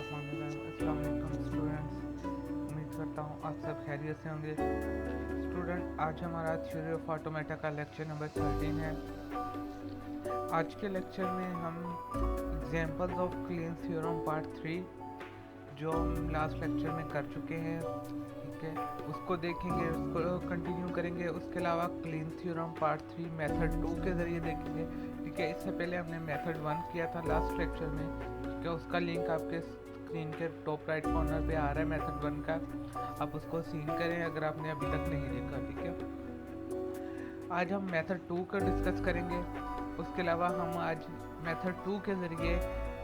अस्सलाम वालेकुम स्टूडेंट्स। उम्मीद करता हूँ आप सब खैरियत से होंगे। स्टूडेंट, आज हमारा थ्योरी ऑफ ऑटोमेटा का लेक्चर नंबर 13 है। आज के लेक्चर में हम examples of clean theorem part 3, जो हम लास्ट लेक्चर में कर चुके हैं, ठीक है, उसको देखेंगे, उसको कंटिन्यू करेंगे। उसके अलावा क्लीन थ्योरम पार्ट 3 मेथड 2 के ज़रिए देखेंगे, ठीक है। इससे पहले हमने मेथड 1 किया था लास्ट लेक्चर में, ठीक है। उसका लिंक आपके स्क्रीन के टॉप राइट कॉर्नर पे आ रहा है, मेथड 1 का। आप उसको सीन करें अगर आपने अभी तक नहीं देखा, ठीक है। आज हम मेथड 2 का डिस्कस करेंगे। उसके अलावा हम आज मेथड 2 के ज़रिए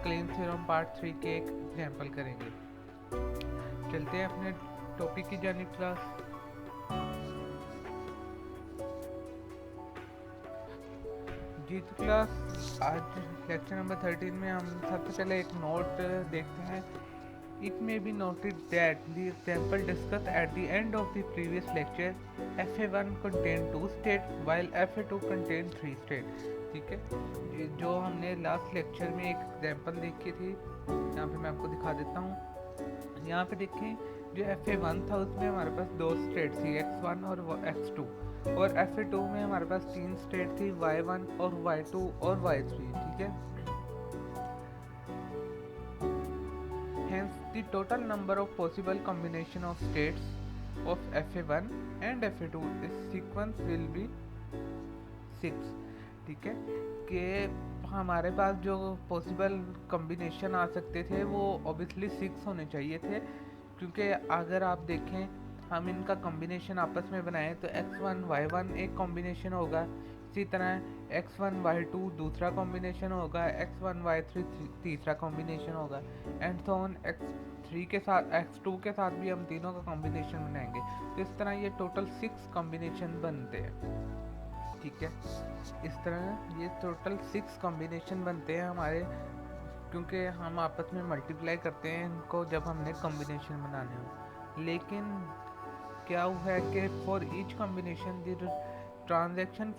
क्लीन थ्योरम पार्ट 3 के एक एग्जाम्पल करेंगे। चलते हैं अपने टॉपिक की जानिब क्लास। जी तो क्लास, आज लेक्चर नंबर 13 में हम सबसे पहले एक नोट देखते हैं। It may be noted that the example discussed at the end of the previous lecture, FA1 contained 2 states while FA2 contained 3 states, ठीक है। जो हमने लास्ट लेक्चर में एक एग्जाम्पल देखी थी, यहाँ पे मैं आपको दिखा देता हूँ। यहाँ पे देखें, जो FA1 था उसमें हमारे पास 2 स्टेट थी, X1 और X2, और FA2 में हमारे पास 3 स्टेट थी, Y1 और Y2 और Y3, ठीक है। Hence, the total number of possible combination of states of FA1 and FA2 is sequence will be 6, ठीक है। कि हमारे पास जो पॉसिबल कॉम्बिनेशन आ सकते थे वो ऑब्वियसली 6 होने चाहिए थे, क्योंकि अगर आप देखें हम इनका कॉम्बिनेशन आपस में बनाएं तो X1 Y1 एक कॉम्बिनेशन होगा, इसी तरह X1 Y2 दूसरा कॉम्बिनेशन होगा, X1 Y3 तीसरा कॉम्बिनेशन होगा, एंड सो ऑन। X3 के साथ X2 के साथ भी हम तीनों का कॉम्बिनेशन बनाएंगे, तो इस तरह ये टोटल 6 कॉम्बिनेशन बनते हैं, ठीक है। इस तरह ये टोटल 6 कॉम्बिनेशन बनते हैं हमारे, क्योंकि हम आपस में मल्टीप्लाई करते हैं इनको जब हमने कॉम्बिनेशन बनाने हो। लेकिन क्या हुआ है कि for each combination the transaction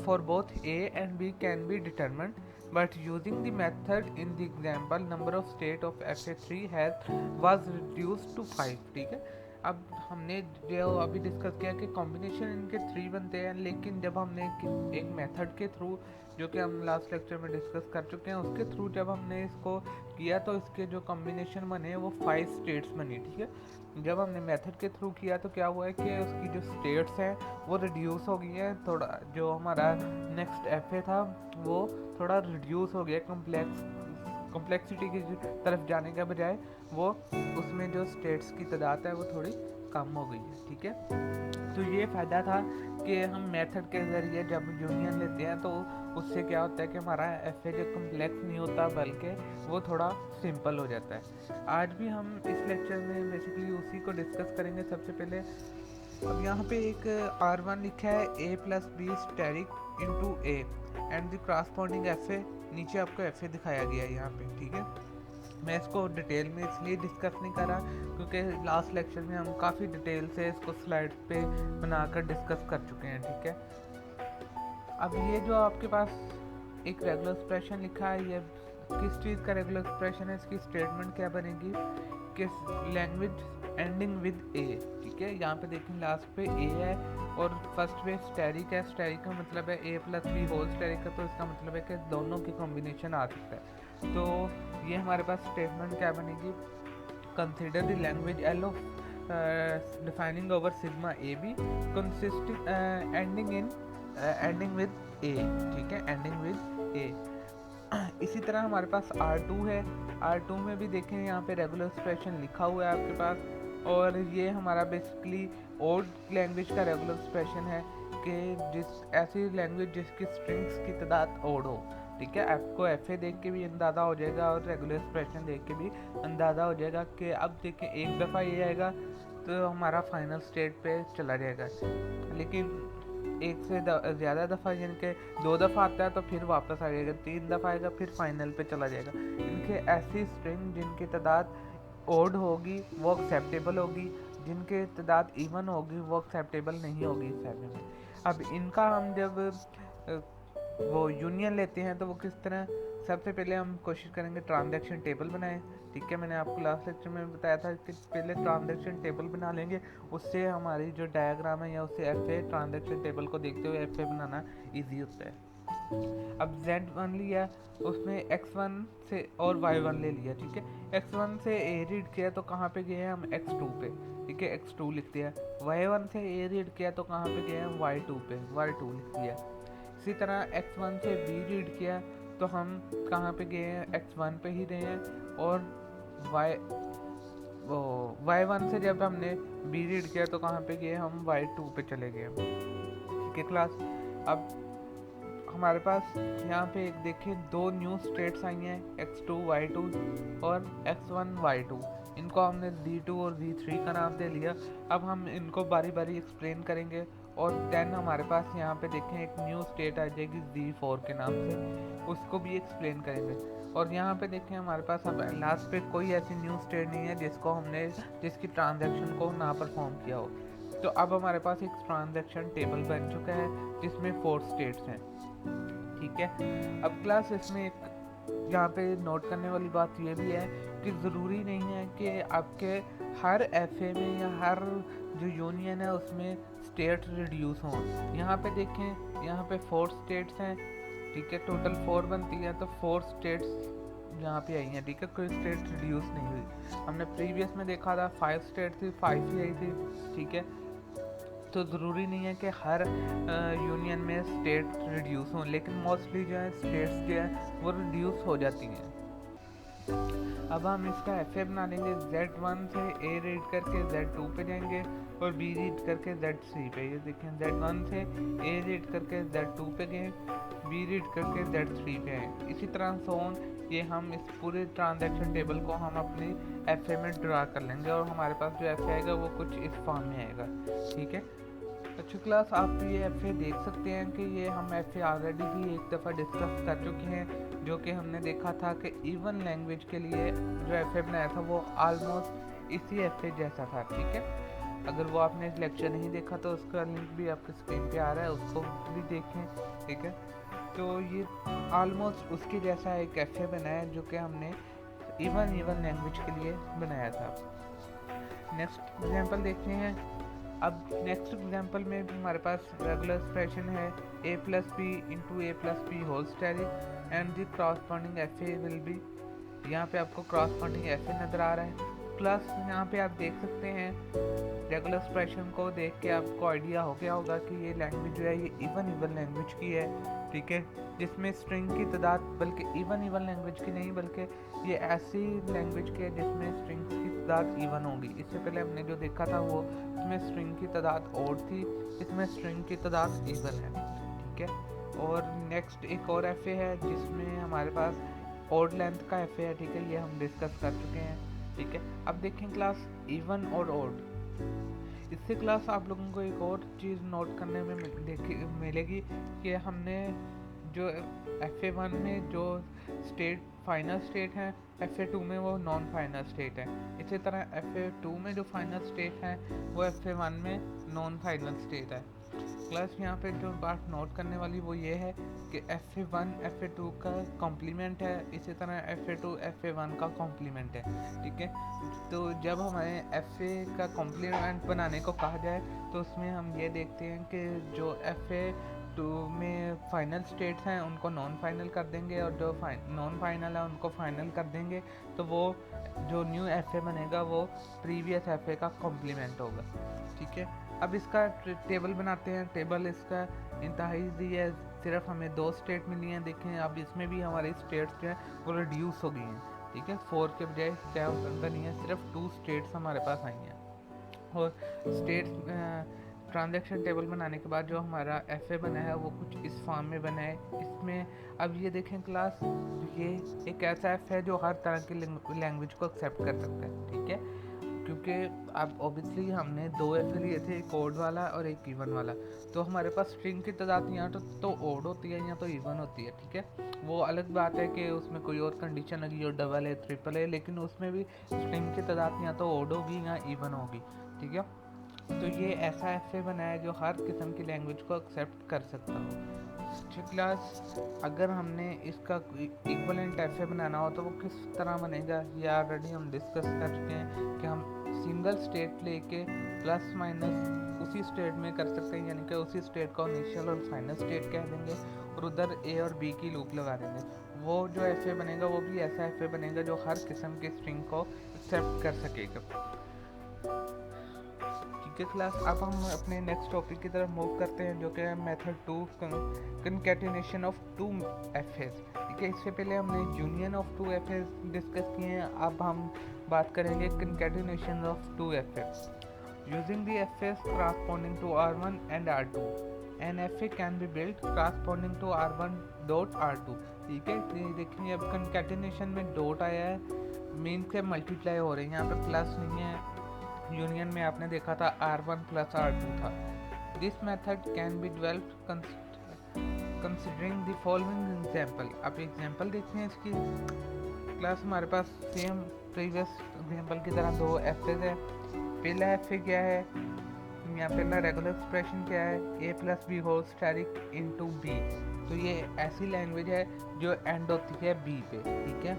for both A and B can be determined, but using the method in the example, number of state of FA3 was reduced to 5, ठीक है। अब हमने जो अभी डिस्कस किया कि कॉम्बिनेशन इनके 3 बनते हैं, लेकिन जब हमने एक मेथड के थ्रू, जो कि हम लास्ट लेक्चर में डिस्कस कर चुके हैं, उसके थ्रू जब हमने इसको किया तो इसके जो कॉम्बिनेशन बने वो 5 स्टेट्स बनी, ठीक है। जब हमने मेथड के थ्रू किया तो क्या हुआ है कि उसकी जो स्टेट्स हैं वो रिड्यूस हो गई हैं थोड़ा। जो हमारा नेक्स्ट एफ था वो थोड़ा रिड्यूस हो गया, कॉम्प्लेक्सिटी की तरफ जाने के बजाय वो उसमें जो स्टेट्स की तादाद है वो थोड़ी कम हो गई है, ठीक है। तो ये फ़ायदा था कि हम मेथड के ज़रिए जब यूनियन लेते हैं तो उससे क्या होता है कि हमारा एफ जो कम्प्लेक्स नहीं होता बल्कि वो थोड़ा सिंपल हो जाता है। आज भी हम इस लेक्चर में बेसिकली उसी को डिस्कस करेंगे। सबसे पहले अब यहाँ पे एक R1 लिखा है A plus B asterisk into A and the corresponding F A, नीचे आपको एफ ए दिखाया गया है यहाँ पे, ठीक है। मैं इसको डिटेल में इसलिए डिस्कस नहीं कर रहा क्योंकि लास्ट लेक्चर में हम काफ़ी डिटेल से इसको स्लाइड पे बनाकर डिस्कस कर चुके हैं, ठीक है। अब ये जो आपके पास एक रेगुलर एक्सप्रेशन लिखा है, ये किस चीज़ का रेगुलर एक्सप्रेशन है, इसकी स्टेटमेंट क्या बनेगी, किस लैंग्वेज एंडिंग विद ए, ठीक है। यहाँ पे देखें लास्ट पे ए है और फर्स्ट पे स्टेरिक है। स्टेरिक का मतलब है ए प्लस बी होल स्टेरिक का, तो इसका मतलब है कि दोनों की कॉम्बिनेशन आ सकता है। तो ये हमारे पास स्टेटमेंट क्या बनेगी, consider the language L of defining over sigma A B consisting ending with A, ठीक है, एंडिंग विद ए। इसी तरह हमारे पास R2 है। R2 में भी देखें यहाँ पे रेगुलर एक्सप्रेशन लिखा हुआ है आपके पास, और ये हमारा बेसिकली ओड लैंग्वेज का रेगुलर एक्सप्रेशन है कि जिस ऐसी लैंग्वेज जिसकी स्ट्रिंग्स की तादाद ओड हो, ठीक है। आपको एफ ए देख के भी अंदाज़ा हो जाएगा और रेगुलर एक्सप्रेशन देख के भी अंदाज़ा हो जाएगा कि अब देखें एक दफ़ा ये आएगा तो हमारा फाइनल स्टेट पे चला जाएगा, लेकिन एक से ज़्यादा दफ़ा यानी कि 2 दफ़ा आता है तो फिर वापस आ जाएगा, 3 दफ़ा आएगा फिर फाइनल पे चला जाएगा। इनके ऐसी स्ट्रिंग जिनकी तादाद ओड होगी वो एक्सेप्टेबल होगी, जिनकी तादाद इवन होगी वो एक्सेप्टेबल नहीं होगी इस एफ में। अब इनका हम जब वो यूनियन लेते हैं तो वो किस तरह सबसे पहले हम कोशिश करेंगे ट्रांजैक्शन टेबल बनाएं। ठीक है, मैंने आपको लास्ट लेक्चर में बताया था कि पहले ट्रांजैक्शन टेबल बना लेंगे, उससे हमारी जो डायग्राम है या उससे एफ ट्रांजैक्शन टेबल को देखते हुए एफ बनाना ईजी होता है। अब Z1 लिया, उसमें X1 से और Y1 ले लिया। ठीक है, X1 से A रीड किया तो कहाँ पे गए हम X2 पे। ठीक है, X2 लिख दिया। Y1 से A रीड किया तो कहाँ पे गए हम Y2 पे, Y2 लिख दिया। इसी तरह X1 से B रीड किया तो हम कहाँ पे गए हैं, X1 पे ही रहे हैं। और Y1 से जब हमने B रीड किया तो कहाँ पे गए हम Y2 पे चले गए। ठीक है क्लास, अब हमारे पास यहाँ पे एक देखिए दो न्यू स्टेट्स आई हैं, X2 Y2 और X1 Y2। इनको हमने Z2 और Z3 का नाम दे लिया। अब हम इनको बारी बारी एक्सप्लेन करेंगे और देन हमारे पास यहाँ पे देखें एक न्यू स्टेट आ जाएगी Z4 के नाम से, उसको भी एक्सप्लेन करेंगे। और यहाँ पे देखें हमारे पास अब लास्ट पे कोई ऐसी न्यू स्टेट नहीं है जिसकी ट्रांजैक्शन को ना परफॉर्म किया हो। तो अब हमारे पास एक ट्रांजैक्शन टेबल बन चुका है जिसमें 4 स्टेट्स हैं। ठीक है, अब क्लास इसमें एक यहाँ पे नोट करने वाली बात ये भी है कि ज़रूरी नहीं है कि आपके हर एफए में या हर जो यूनियन है उसमें स्टेट रिड्यूस हों। यहाँ पे देखें, यहाँ पे 4 स्टेट्स हैं। ठीक है, टोटल 4 बनती है तो 4 स्टेट्स यहाँ पे आई हैं। ठीक है, कोई स्टेट रिड्यूस नहीं हुई। हमने प्रीवियस में देखा था 5 स्टेट थी, 5 ही आई थी। ठीक है, तो ज़रूरी नहीं है कि हर यूनियन में स्टेट रिड्यूस हों, लेकिन मोस्टली जो है स्टेट्स जो है वो रिड्यूस हो जाती हैं। अब हम इसका एफ बना लेंगे। Z1 से A रीड करके Z2 पे जाएंगे और B रीड करके Z3 पे। ये देखें, Z1 से A रीड करके Z2 पे गए, B रीड करके Z3 पे आए। इसी तरह सोन ये हम इस पूरे ट्रांजैक्शन टेबल को हम अपने एफ में ड्रा कर लेंगे और हमारे पास जो एफ आएगा वो कुछ इस फॉर्म में आएगा। ठीक है, अच्छा क्लास, आप ये एफ देख सकते हैं कि ये हम एफ ऑलरेडी भी एक दफ़ा डिस्कस कर चुके हैं, जो कि हमने देखा था कि इवन लैंग्वेज के लिए जो एफ बनाया था वो आलमोस्ट इसी एफ जैसा था। ठीक है, अगर वो आपने लेक्चर नहीं देखा तो उसका लिंक भी आपके स्क्रीन पे आ रहा है, उसको भी देखें। ठीक है, तो ये आलमोस्ट उसके जैसा एक एफ बनाया है जो कि हमने इवन लैंग्वेज के लिए बनाया था। नेक्स्ट एग्जांपल देखते हैं। अब नेक्स्ट एग्जांपल में हमारे पास रेगुलर एक्सप्रेशन है a plus B into A plus B whole square and the corresponding F A will be. यहाँ पे आपको क्रॉसपॉन्डिंग एफ ए नज़र आ रहा है। प्लस यहाँ पे आप देख सकते हैं रेगुलर एक्सप्रेशन को देख के आपको आइडिया हो गया होगा कि ये लैंग्वेज जो है ये इवन लैंग्वेज की है। ठीक है, जिसमें स्ट्रिंग की तादाद बल्कि इवन लैंग्वेज की नहीं बल्कि ये ऐसी लैंग्वेज की है जिसमें स्ट्रिंग्स की तादाद इवन होगी। इससे पहले हमने जो देखा था वो इसमें स्ट्रिंग की तादाद ओड थी, इसमें स्ट्रिंग की तादाद इवन है। ठीक है, और नेक्स्ट एक और एफ है जिसमें हमारे पास ओड लेंथ का एफ है। ठीक है, ये हम डिस्कस कर चुके हैं। ठीक है, अब देखें क्लास इवन और ओड। इससे क्लास आप लोगों को एक और चीज़ नोट करने में मिलेगी कि हमने जो FA1 में जो स्टेट फाइनल स्टेट है FA2 में वो नॉन फाइनल स्टेट है। इसी तरह FA2 में जो फाइनल स्टेट है वो FA1 में नॉन फाइनल स्टेट है। क्लास यहाँ पे जो बात नोट करने वाली वो ये है कि FA1 FA2 का कॉम्प्लीमेंट है, इसी तरह FA2 FA1 का कॉम्प्लीमेंट है। ठीक है, तो जब हमें FA का कॉम्प्लीमेंट बनाने को कहा जाए तो उसमें हम ये देखते हैं कि जो FA2 में फाइनल स्टेट्स हैं उनको नॉन फाइनल कर देंगे और जो नॉन फाइनल है उनको फाइनल कर देंगे, तो वो जो न्यू FA बनेगा वो प्रीवियस FA का कॉम्प्लीमेंट होगा। ठीक है, अब इसका टेबल बनाते हैं। टेबल इसका इंतहाई ईजी है, सिर्फ हमें 2 स्टेट मिली हैं। देखें अब इसमें भी हमारी स्टेट्स जो है वो रिड्यूस हो गई हैं। ठीक है, 4 के बजाय क्या बनी है, सिर्फ 2 स्टेट्स हमारे पास आई हैं। और स्टेट्स ट्रांजैक्शन टेबल बनाने के बाद जो हमारा FA बना है वो कुछ इस फॉर्म में बना है। इसमें अब ये देखें क्लास, ये एक ऐसा एफ है जो हर तरह की लैंग्वेज को एक्सेप्ट कर सकता है। ठीक है, क्योंकि अब ऑब्वियसली हमने 2 एफ लिए थे, एक ओड वाला और एक इवन वाला। तो हमारे पास स्ट्रिंग की तादाद यहाँ तो ओड होती है या तो इवन होती है। ठीक है, वो अलग बात है कि उसमें कोई और कंडीशन लगी हो, डबल है ट्रिपल है, लेकिन उसमें भी स्ट्रिंग की तादाद या तो ओड होगी या इवन होगी। ठीक है, तो ये ऐसा एफ बनाया जो हर किस्म की लैंग्वेज को एक्सेप्ट कर सकता हो। क्लास अगर हमने इसका इक्वलेंट एफ बनाना हो तो वो किस तरह बनेगा, ये ऑलरेडी हम डिस्कस कर चुके हैं कि हम सिंगल स्टेट लेके प्लस माइनस उसी स्टेट में कर सकते हैं, यानी कि उसी स्टेट को इनिशियल और फाइनल स्टेट कह देंगे और उधर ए और बी की लूप लगा देंगे। वो जो एफ बनेगा वो भी ऐसा एफ बनेगा जो हर किस्म की स्ट्रिंग को एक्सेप्ट कर सकेगा। ठीक है क्लास, अब हम अपने नेक्स्ट टॉपिक की तरफ मूव करते हैं जो कि है method 2, concatenation of two FAs. ठीक है, इससे पहले हमने union of two FAs discuss किए हैं, अब हम बात करेंगे concatenation of two FAs using the FAs corresponding to R1 and R2। N F A can be built corresponding to R1 dot R2। ठीक है, देखिए अब कंकैटिनेशन में डॉट आया है, मीन के मल्टीप्लाई हो रहे हैं, यहाँ पे प्लस नहीं है। यूनियन में आपने देखा था R1 प्लस R2 था। This method can be developed considering the following example. आप एग्जांपल देखते हैं इसकी क्लास, हमारे पास सेम प्रीवियस एग्जांपल की तरह दो एफएज है। पहला एफ क्या है, यहाँ पहला रेगुलर एक्सप्रेशन क्या है, a plus B whole asterisk into B. तो ये ऐसी लैंग्वेज है जो एंड होती है बी पे। ठीक है,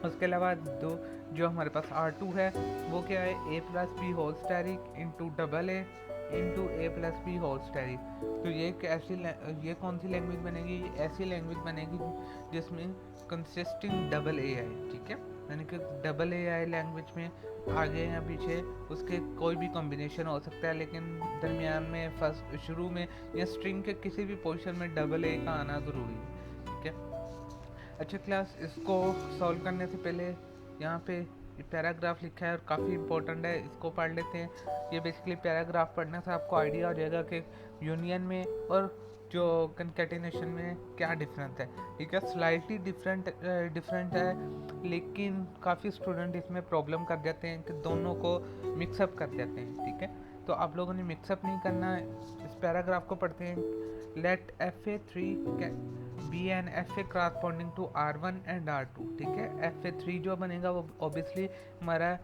उसके अलावा दो जो हमारे पास R2 है वो क्या है, a plus B whole asterisk into double A into A plus B whole asterisk. तो ये कौन सी लैंग्वेज बनेगी, ऐसी लैंग्वेज बनेगी जिसमें कंसिस्टिंग डबल ए है। ठीक है, यानी कि डबल ए आई लैंग्वेज में आगे या पीछे उसके कोई भी कॉम्बिनेशन हो सकता है, लेकिन दरमियान में फर्स्ट शुरू में या स्ट्रिंग के किसी भी पोजीशन में डबल ए का आना ज़रूरी है। ठीक है, अच्छा क्लास, इसको सॉल्व करने से पहले यहाँ पे पैराग्राफ लिखा है और काफ़ी इंपॉर्टेंट है, इसको पढ़ लेते हैं। ये बेसिकली पैराग्राफ पढ़ने से आपको आइडिया हो जाएगा कि यूनियन में और जो कंकैटिनेशन में क्या डिफरेंस है। ठीक है, स्लाइटली डिफरेंट है, लेकिन काफ़ी स्टूडेंट इसमें प्रॉब्लम कर जाते हैं कि दोनों को मिक्सअप कर जाते हैं। ठीक है, तो आप लोगों ने मिक्सअप नहीं करना है। इस पैराग्राफ को पढ़ते हैं। Let FA3 be N F A corresponding to R1 and R2। ठीक है, FA3 जो बनेगा वो ऑब्वियसली हमारा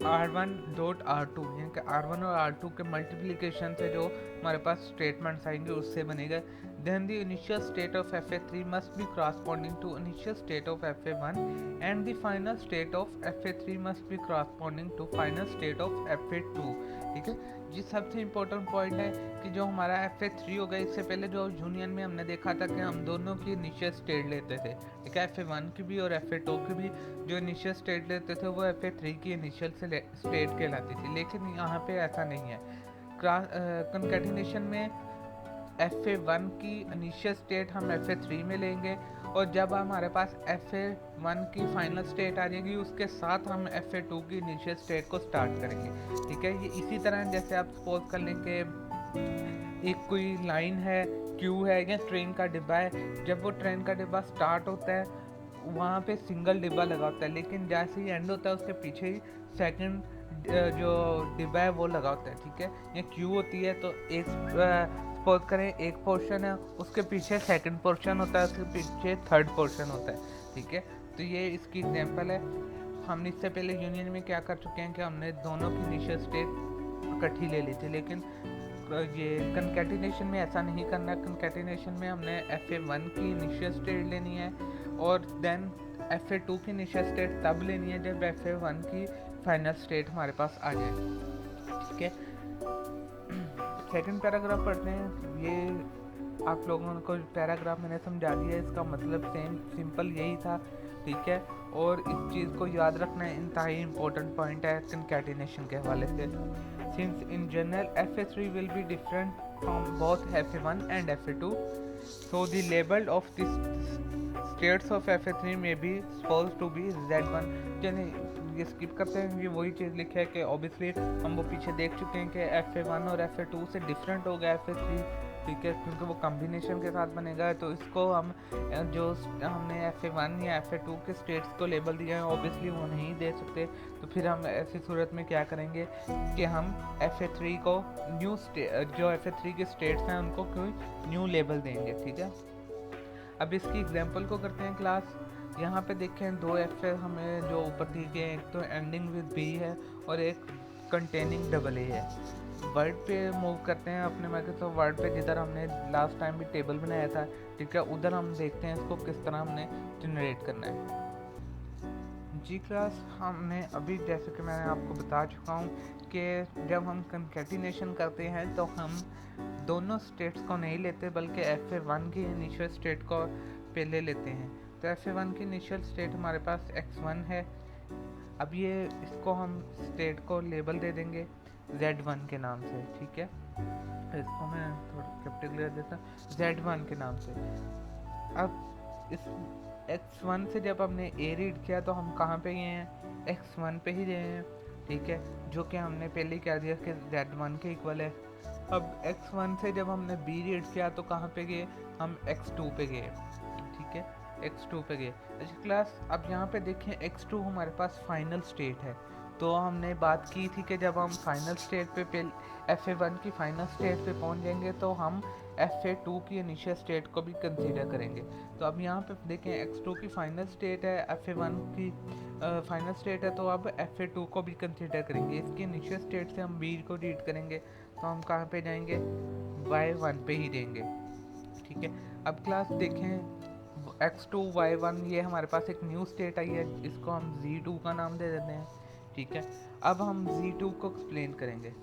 R1 डॉट R2, यानी कि R1 और R2 के मल्टीप्लिकेशन से जो हमारे पास स्टेटमेंट्स आएंगे उससे बनेगा। Then the initial state of FA3 must be corresponding to initial state of FA1 and the final state of FA3 must be corresponding to final state of FA2। ठीक है, ये सबसे इम्पोर्टेंट पॉइंट है कि जो हमारा FA3 होगा, इससे पहले जो यूनियन में हमने देखा था कि हम दोनों की इनिशियल स्टेट लेते थे। ठीक है, FA1 की भी और FA2 की भी जो इनिशियल स्टेट लेते थे वो FA3 की इनिशियल स्टेट कहलाती थी, लेकिन यहाँ पे ऐसा नहीं है। कंकैटिनेशन में FA1 की इनिशियल स्टेट हम FA3 में लेंगे और जब हमारे पास FA1 की फाइनल स्टेट आ जाएगी उसके साथ हम FA2 की इनिशियल स्टेट को स्टार्ट करेंगे। ठीक है, ये इसी तरह जैसे आप सपोज कर लें कि एक कोई लाइन है, क्यू है या ट्रेन का डिब्बा है। जब वो ट्रेन का डिब्बा स्टार्ट होता है वहाँ पे सिंगल डिब्बा लगा होता है, लेकिन जैसे ही एंड होता है उसके पीछे ही सेकंड जो डिब्बा है वो लगा होता है। ठीक है, या क्यू होती है तो एक सपोज करें एक पोर्शन है, उसके पीछे सेकंड पोर्शन होता है, उसके पीछे थर्ड पोर्शन होता है। ठीक है, तो ये इसकी एग्जांपल है। हमने इससे पहले यूनियन में क्या कर चुके हैं कि हमने दोनों की इनिशियल स्टेट इकट्ठी ले ली थी, लेकिन ये कंकैटिनेशन में ऐसा नहीं करना। कंकैटिनेशन में हमने FA1 की इनिशियल स्टेट लेनी है और देन FA2 की इनिशियल स्टेट तब लेनी है जब FA1 की फाइनल स्टेट हमारे पास आ जाए। ठीक है, सेकंड पैराग्राफ पढ़ते हैं। ये आप लोगों को पैराग्राफ मैंने समझा दिया, इसका मतलब सिंपल यही था। ठीक है, और इस चीज़ को याद रखना इंतहाई इम्पोर्टेंट पॉइंट है कंकैटिनेशन के हवाले से। Since in general FA3 will be different from both FA1 and FA2, so the label of the states of FA3 may be supposed to be Z1। यानी ये स्किप करते हैं, ये वही चीज़ लिखी है कि ऑब्वियसली हम वो पीछे देख चुके हैं कि FA1 और FA2 से डिफरेंट हो गया FA3। ठीक है, क्योंकि वो कॉम्बिनेशन के साथ बनेगा, तो इसको हम जो हमने FA1 या FA2 के स्टेट्स को लेबल दिया है ऑब्वियसली वो नहीं दे सकते। तो फिर हम ऐसी सूरत में क्या करेंगे कि हम FA3 को न्यू जो FA3 के स्टेट्स हैं उनको कोई न्यू लेबल देंगे। ठीक है, अब इसकी एग्जांपल को करते हैं क्लास। यहाँ पे देखें दो FA हमें जो ऊपर दी गए, एक तो एंडिंग विद बी है और एक कंटेनिंग डबल ए है। वर्ड पे मूव करते हैं अपने माइक्रोसॉफ्ट वर्ड पे, जिधर हमने लास्ट टाइम भी टेबल बनाया था, ठीक है, उधर हम देखते हैं इसको किस तरह हमने जनरेट करना है। जी क्लास, हमने अभी जैसे कि मैंने आपको बता चुका हूँ कि जब हम कंकैटिनेशन करते हैं तो हम दोनों स्टेट्स को नहीं लेते, बल्कि FA1 की इनिशियल स्टेट को पहले लेते हैं। तो FA1 की इनिशियल स्टेट हमारे पास x1 है। अब ये इसको हम स्टेट को लेबल दे देंगे Z1 के नाम से, ठीक है। इसको मैं थोड़ा कैपिटल कर देता हूँ Z1 के नाम से। अब इस x1 से जब हमने a रीड किया तो हम कहाँ पे गए हैं, x1 पे ही गए हैं, ठीक है, जो कि हमने पहले कह दिया कि Z1 के इक्वल है। अब x1 से जब हमने b रीड किया तो कहाँ पे गए, हम x2 पे गए, ठीक है, x2 पे गए। अच्छा क्लास, अब यहाँ पे देखें x2 हमारे पास फाइनल स्टेट है। तो हमने बात की थी कि जब हम फाइनल स्टेट पे FA1 की फाइनल स्टेट पे पहुँच जाएंगे तो हम FA2 की इनिशियल स्टेट को भी कंसीडर करेंगे। तो अब यहाँ पे देखें x2 की फाइनल स्टेट है, FA1 की फाइनल स्टेट है, तो अब FA2 को भी कंसीडर करेंगे। इसकी इनिशियल स्टेट से हम b को रीड करेंगे तो हम कहाँ पे जाएंगे, y1 पे ही देंगे, ठीक है। अब क्लास देखें x2 y1 ये हमारे पास एक न्यू स्टेट आई है, इसको हम z2 का नाम दे देते हैं, ठीक है। अब हम z2 को एक्सप्लेन करेंगे।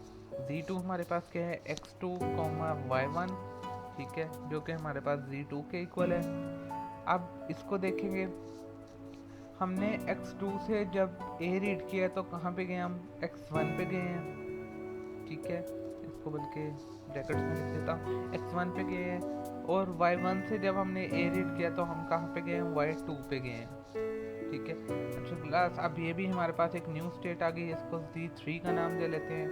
z2 हमारे पास क्या है, x2, y1, ठीक है, जो कि हमारे पास z2 के इक्वल है। अब इसको देखेंगे, हमने x2 से जब a रीड किया तो कहाँ पे गए, हम x1 पे गए हैं, ठीक है। इसको बल्कि ब्रैकेट्स में लिख देता हूँ, x1 पे गए हैं। और y1 से जब हमने a रीड किया तो हम कहाँ पे गए हैं, y2 पे गए हैं, ठीक है। अच्छा क्लास, अब ये भी हमारे पास एक न्यू स्टेट आ गई है, इसको z3 का नाम दे लेते हैं।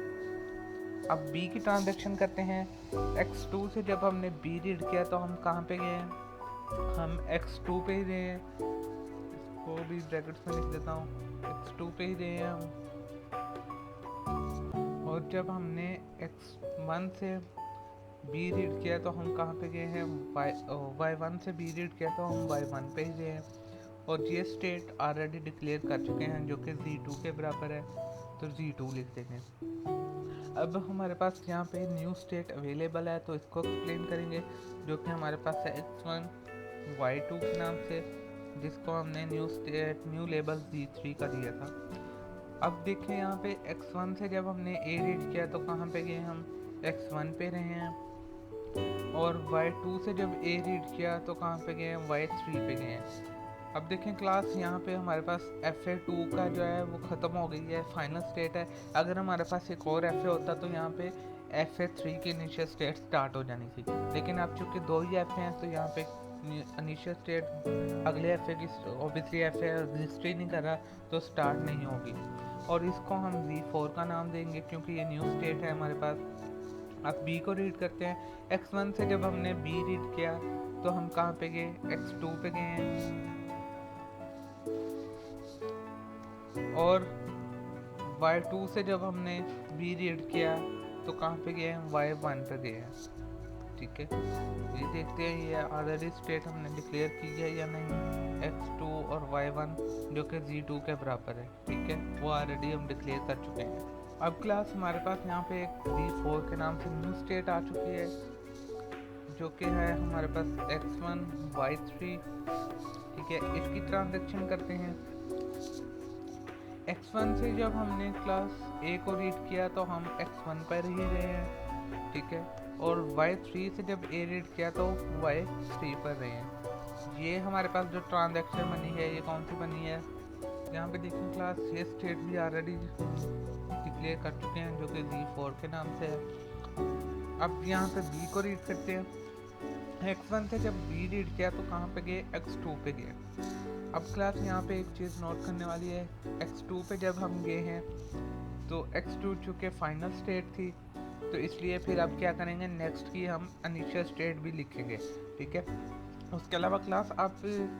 अब b की ट्रांजैक्शन करते हैं। x2 से जब हमने b रीड किया तो हम कहाँ पे गए हैं, हम x2 पे ही गए हैं, इसको भी ब्रैकेट्स में लिख देता हूँ, x2 पे ही गए हैं हम। और जब हमने x1 से b रीड किया तो हम कहाँ पे गए हैं, y1 से b रीड किया तो हम y1 पे ही गए हैं। और ये स्टेट ऑलरेडी डिक्लेयर कर चुके हैं जो कि z2 के बराबर है, तो z2 लिख देंगे। अब हमारे पास यहाँ पे न्यू स्टेट अवेलेबल है, तो इसको एक्सप्लेन करेंगे, जो कि हमारे पास है x1 y2 के नाम से, जिसको हमने न्यू लेबल z3 का दिया था। अब देखें यहाँ पे x1 से जब हमने a रीड किया तो कहाँ पे गए, हम x1 पे रहे हैं। और y2 से जब a रीड किया तो कहाँ पे गए, y3 पे गए हैं। अब देखें क्लास, यहाँ पे हमारे पास FA2 का जो है वो ख़त्म हो गई है, फाइनल स्टेट है। अगर हमारे पास एक और FA होता तो यहाँ पे FA3 की इनिशियल स्टेट स्टार्ट हो जानी थी, लेकिन अब चूँकि दो ही FA हैं तो यहाँ पे इनिशियल स्टेट अगले FA की ऑब्वियसली FA रजिस्टर नहीं कर रहा तो स्टार्ट नहीं होगी। और इसको हम Z4 का नाम देंगे क्योंकि ये न्यू स्टेट है हमारे पास। अब b को रीड करते हैं। x1 से जब हमने b रीड किया तो हम कहाँ पे गए, x2 पे गए हैं। और y2 से जब हमने b रीड किया तो कहाँ पे गए हैं, y1 पे गए हैं, ठीक है। ये देखते हैं ये ऑलरेडी स्टेट हमने डिक्लेयर की है या नहीं, x2 और y1 जो कि z2 के बराबर है, ठीक है, वो ऑलरेडी हम डिक्लेयर कर चुके हैं। अब क्लास हमारे पास यहाँ पे एक z4 के नाम से न्यू स्टेट आ चुकी है, जो कि है हमारे पास x1 y3, ठीक है। इसकी ट्रांजैक्शन करते हैं। x1 से जब हमने क्लास a को रीड किया तो हम x1 पर ही रहे हैं, ठीक है। और y3 से जब a रीड किया तो y3 पर रहे हैं। ये हमारे पास जो ट्रांजैक्शन बनी है ये कौन सी बनी है, यहाँ पे देखें क्लास, ये स्टेट भी ऑलरेडी डिक्लेयर कर चुके हैं जो कि z4 के नाम से है। अब यहाँ पे b को रीड करते हैं। x1 से जब b रीड किया तो कहाँ पे गए, x2 पे गए। अब क्लास यहाँ पे एक चीज़ नोट करने वाली है, x2 पे जब हम गए हैं तो x2 चूँकि फाइनल स्टेट थी तो इसलिए फिर अब क्या करेंगे, नेक्स्ट की हम इनिशियल स्टेट भी लिखेंगे, ठीक है। उसके अलावा क्लास आप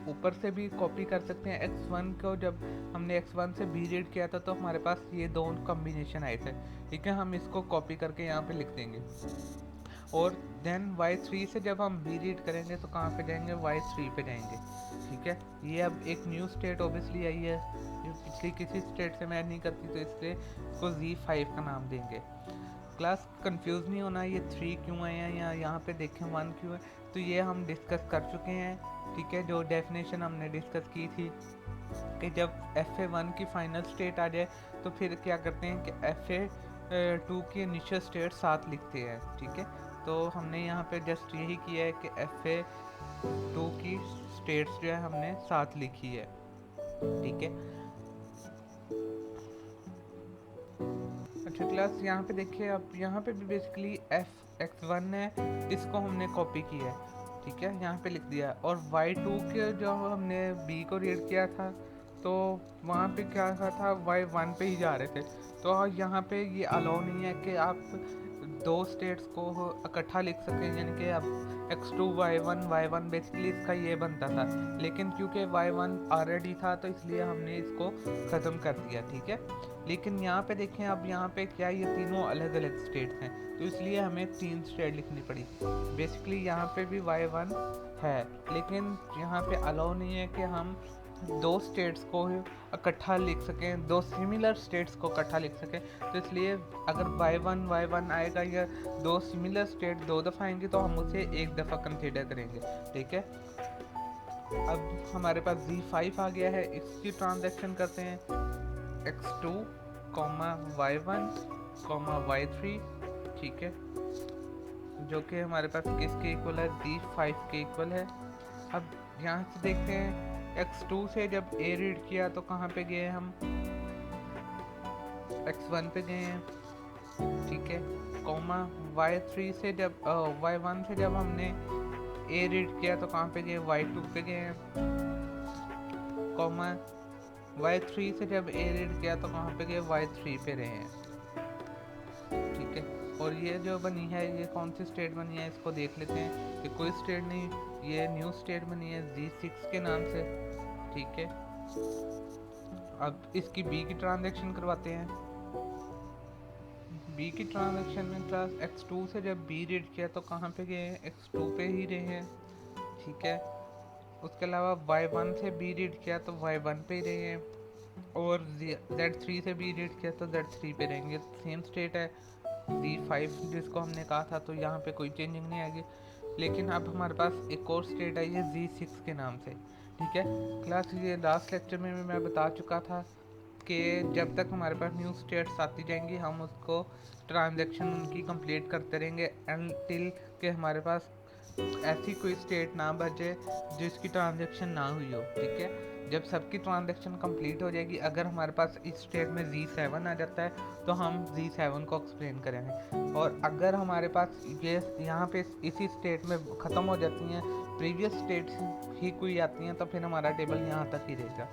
ऊपर से भी कॉपी कर सकते हैं। x1 को जब हमने x1 से b रीड किया था तो हमारे पास ये दोनों कॉम्बिनेशन आए थे, ठीक है। हम इसको कॉपी करके यहाँ पे लिख देंगे। और देन y3 से जब हम b रीड करेंगे तो कहाँ पे जाएंगे, y3 पे जाएंगे, ठीक है। ये अब एक न्यू स्टेट ऑब्वियसली आई है पिछली किसी स्टेट से मैच नहीं करती, तो इसलिए इसको Z5 का नाम देंगे। क्लास कंफ्यूज नहीं होना ये 3 क्यों है या यहाँ पे देखें 1 क्यों है, तो ये हम डिस्कस कर चुके हैं, ठीक है। जो डेफिनेशन हमने डिस्कस की थी कि जब FA1 की फाइनल स्टेट आ जाए तो फिर क्या करते हैं कि FA2 की इनिशियल स्टेट साथ लिखते हैं, ठीक है। तो हमने यहाँ पे जस्ट यही किया है कि FA2 की स्टेट्स जो है हमने साथ लिखी है, ठीक है। अच्छा क्लास यहाँ पे देखिए, अब यहाँ पे भी बेसिकली Fx1 है, इसको हमने कॉपी किया है, ठीक है, यहाँ पे लिख दिया। और Y2 के जो हमने B को रीड किया था तो वहाँ पे क्या था, Y1 पे ही जा रहे थे, तो यहाँ पे ये अलाउ नहीं है कि आप दो स्टेट्स को इकट्ठा लिख सकें, यानी कि अब x2 y1 बेसिकली इसका ये बनता था, लेकिन क्योंकि y1 ऑलरेडी था तो इसलिए हमने इसको ख़त्म कर दिया, ठीक है। लेकिन यहाँ पे देखें, अब यहाँ पे क्या ये तीनों अलग अलग स्टेट्स हैं, तो इसलिए हमें 3 स्टेट लिखनी पड़ी। बेसिकली यहाँ पे भी y1 है, लेकिन यहाँ पे अलाउ नहीं है कि हम दो स्टेट्स को इकट्ठा लिख सकें, दो सिमिलर स्टेट्स को इकट्ठा लिख सकें, तो इसलिए अगर y1 आएगा या दो सिमिलर स्टेट 2 दफ़ा आएंगे तो हम उसे एक दफ़ा कंसीडर करेंगे, ठीक है। अब हमारे पास Z5 आ गया है, इसकी ट्रांजैक्शन करते हैं x2, y1, y3, ठीक है, जो कि हमारे पास किसके इक्वल है, Z5 के इक्वल है। अब यहाँ से देखते हैं x2 से जब a रीड किया तो कहाँ पे गए हम, x1 पे गए हैं, ठीक है, y3 से जब y1 से जब हमने a रीड किया तो कहाँ पे गए, y2 पे गए हैं, y3 से जब a रीड किया तो कहाँ पे गए, y3 पे रहे हैं, ठीक है। और ये जो बनी है, ये कौन सी स्टेट बनी है इसको देख लेते हैं। ये कोई स्टेट नहीं, ये न्यू स्टेट बनी है Z6 के नाम से, ठीक है। अब इसकी B की ट्रांजैक्शन करवाते हैं। B की ट्रांजैक्शन में क्लास x2 से जब B रीड किया तो कहाँ पे गए, x2 पे ही रहे हैं, ठीक है। उसके अलावा y1 से B रीड किया तो y1 पे ही रहे हैं, और Z3 से B रीड किया तो Z3 पे रहेंगे, सेम स्टेट है Z5 जिसको हमने कहा था, तो यहाँ पे कोई चेंजिंग नहीं आएगी। लेकिन अब हमारे पास एक और स्टेट आई है Z6 के नाम से, ठीक है। क्लास ये लास्ट लेक्चर में भी मैं बता चुका था कि जब तक हमारे पास न्यू स्टेट्स आती जाएंगी हम उसको ट्रांजैक्शन उनकी कंप्लीट करते रहेंगे अनटिल के हमारे पास ऐसी कोई स्टेट ना बचे जिसकी ट्रांजैक्शन ना हुई हो, ठीक है। जब सबकी ट्रांजैक्शन कंप्लीट हो जाएगी, अगर हमारे पास इस स्टेट में Z7 आ जाता है तो हम Z7 को एक्सप्लेन करेंगे, और अगर हमारे पास ये यहाँ पे इसी स्टेट में ख़त्म हो जाती हैं, प्रीवियस स्टेट ही कोई आती हैं, तो फिर हमारा टेबल यहाँ तक ही रहेगा,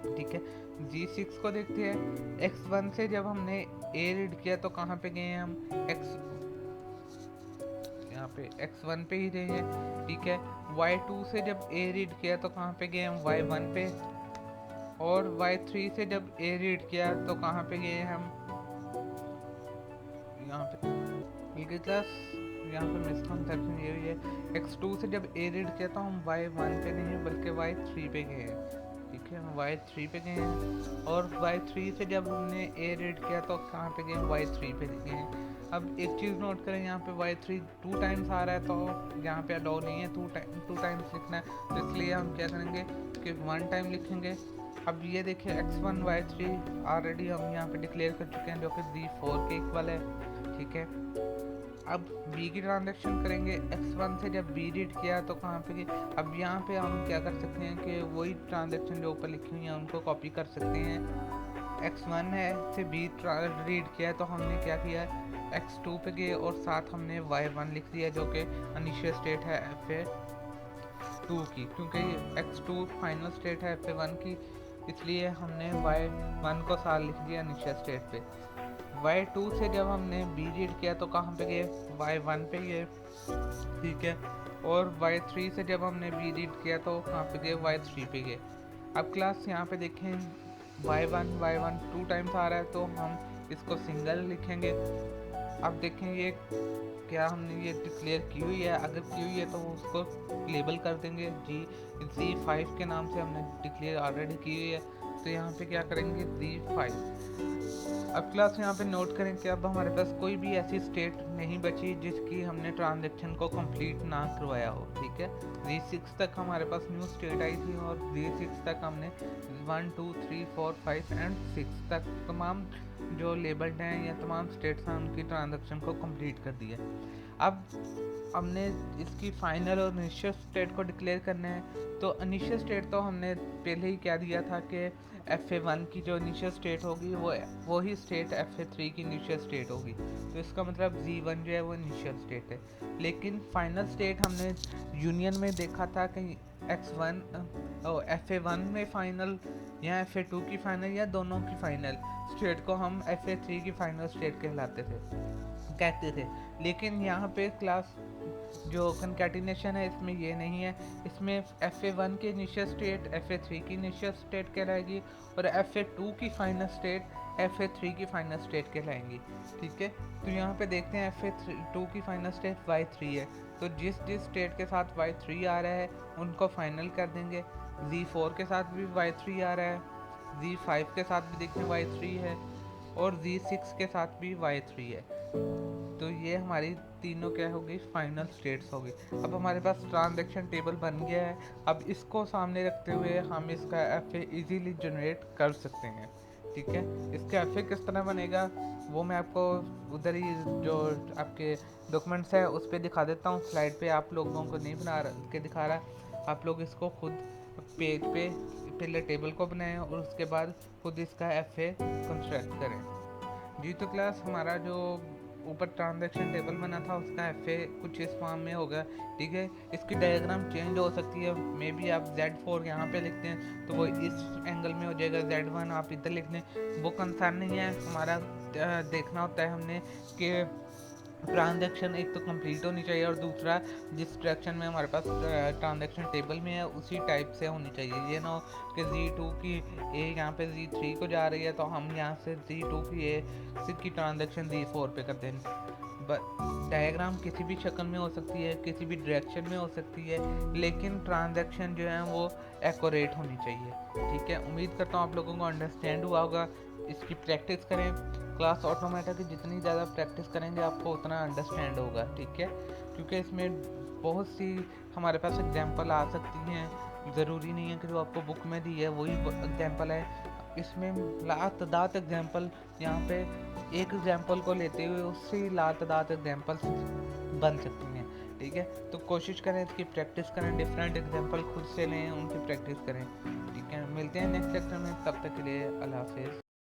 ठीक है। Z6 को देखते हैं। x1 से जब हमने a रीड किया तो कहाँ पे गए हैं हम, यहाँ पे x1 पे ही रहे हैं, ठीक है। y2 से जब a रीड किया तो कहाँ पे गए हम, y1 पे, और y3 से जब a रीड किया तो कहाँ पे गए हम, यहाँ पे। ठीक है क्लास, यहाँ पे मिसकंसेप्शन ये हुई है, x2 से जब a रीड किया तो हम y1 पे नहीं बल्कि y3 पे गए हैं, ठीक है, हम y3 पे गए हैं। और y3 से जब हमने a रीड किया तो कहाँ पे गए, y3 पे गए हैं। अब एक चीज़ नोट करें, यहाँ पे y3 2 टाइम्स आ रहा है, तो यहाँ पे अलाउ नहीं है 2 टाइम्स लिखना है, तो इसलिए हम क्या करेंगे कि 1 टाइम लिखेंगे। अब ये देखिए x1 y3 ऑलरेडी हम यहाँ पे डिक्लेयर कर चुके हैं, जो कि Z4 के इक्वल है, ठीक है। अब B की ट्रांजैक्शन करेंगे। x1 से जब B रीड किया तो कहाँ पे गए, अब यहाँ पे हम क्या कर सकते हैं कि वही ट्रांजैक्शन जो ऊपर लिखी हुई है उनको कॉपी कर सकते हैं। x1 है से B रीड किया तो हमने क्या किया, x2 पे गए और साथ हमने y1 लिख दिया, जो कि इनिशियल स्टेट है FA2 की, क्योंकि x2 फाइनल स्टेट है FA1 की, इसलिए हमने y1 को साथ लिख दिया इनिशियल स्टेट पे। y2 से जब हमने B रीड किया तो कहाँ पे गए, y1 पे गए, ठीक है। और y3 से जब हमने B रीड किया तो कहाँ पे गए, y3 पे गए। अब क्लास यहाँ पे देखें y1 2 टाइम्स आ रहा है, तो हम इसको सिंगल लिखेंगे। अब देखें ये क्या हमने ये डिक्लेयर की हुई है, अगर की हुई है तो उसको लेबल कर देंगे Z5 के नाम से, हमने डिक्लेयर ऑलरेडी की हुई है, तो यहाँ पे क्या करेंगे Z5। अब क्लास यहाँ पे नोट करें कि अब हमारे पास कोई भी ऐसी स्टेट नहीं बची जिसकी हमने ट्रांजेक्शन को कंप्लीट ना करवाया हो, ठीक है। Z6 तक हमारे पास न्यू स्टेट आई थी और Z6 तक हमने 1 2 3 4 5 एंड 6 तक तमाम जो लेबल्ड हैं या तमाम स्टेट्स हैं उनकी ट्रांजेक्शन को कंप्लीट कर दिया। अब हमने इसकी फाइनल और इनिशियल स्टेट को डिक्लेयर करना है। तो इनिशियल स्टेट तो हमने पहले ही कह दिया था कि FA1 की जो इनिशियल स्टेट होगी वो ही स्टेट FA3 की इनिशियल स्टेट होगी। तो इसका मतलब Z1 जो है वो इनिशियल स्टेट है। लेकिन फाइनल स्टेट हमने यूनियन में देखा था कि X1 FA1 में फाइनल या FA2 की फाइनल या दोनों की फाइनल स्टेट को हम FA3 की फाइनल स्टेट कहते थे। लेकिन यहाँ पे क्लास जो कंकैटिनेशन है इसमें ये नहीं है। इसमें FA1 की इनिशियल स्टेट FA3 की इनिशियल स्टेट कहलाएगी और FA2 की फाइनल स्टेट FA3 की फाइनल स्टेट कहलाएंगी, ठीक है। तो यहाँ पे देखते हैं FA2 की फाइनल स्टेट Y3 है, तो जिस स्टेट के साथ Y3 आ रहा है उनको फाइनल कर देंगे। Z4 के साथ भी Y3 आ रहा है, Z5 के साथ भी देखते हैं Y3 है और Z6 के साथ भी Y3 है। तो ये हमारी तीनों क्या होगी, फाइनल स्टेट्स होगी। अब हमारे पास ट्रांजैक्शन टेबल बन गया है। अब इसको सामने रखते हुए हम इसका FA इजीली जनरेट कर सकते हैं, ठीक है। इसका FA किस तरह बनेगा वो मैं आपको उधर ही जो आपके डॉक्यूमेंट्स है उस पर दिखा देता हूँ। स्लाइड पे आप लोगों को नहीं बना के दिखा रहा, आप लोग इसको खुद पेज पे पहले टेबल को बनाएं और उसके बाद खुद इसका FA कंस्ट्रक्ट करें। जी तो क्लास हमारा जो ऊपर ट्रांजैक्शन टेबल बना था उसका FA कुछ इस फॉर्म में होगा, ठीक है। इसकी डायग्राम चेंज हो सकती है, मे बी आप Z4 यहाँ पे लिखते हैं तो वो इस एंगल में हो जाएगा, Z1 आप इधर लिख दें, वो कंसर्न नहीं है हमारा। देखना होता है हमने कि ट्रांजैक्शन एक तो कंप्लीट होनी चाहिए और दूसरा जिस डायरेक्शन में हमारे पास ट्रांजैक्शन टेबल में है उसी टाइप से होनी चाहिए। ये ना हो कि Z2 की A यहाँ पे Z3 को जा रही है तो हम यहाँ से Z2 की A की ट्रांजैक्शन Z4 पे कर दें। डायग्राम किसी भी शक्ल में हो सकती है, किसी भी डायरेक्शन में हो सकती है, लेकिन ट्रांजैक्शन जो है वो एक्यूरेट होनी चाहिए, ठीक है। उम्मीद करता हूँ आप लोगों को अंडरस्टैंड हुआ होगा। इसकी प्रैक्टिस करें। क्लास ऑटोमेटा की जितनी ज़्यादा प्रैक्टिस करेंगे आपको उतना अंडरस्टैंड होगा, ठीक है। क्योंकि इसमें बहुत सी हमारे पास एग्जांपल आ सकती हैं, ज़रूरी नहीं है कि जो आपको बुक में दी है वही एग्जांपल है। इसमें लातादाद एग्जांपल, यहाँ पे एक एग्जांपल को लेते हुए उससे लातादाद एग्जांपल्स बन सकती हैं, ठीक है। तो कोशिश करें इसकी प्रैक्टिस करें, डिफरेंट एग्जांपल खुद से लें, उनकी प्रैक्टिस करें, ठीक है। मिलते हैं नेक्स्ट लेक्चर में, तब तक के लिए अल्लाह हाफिज़।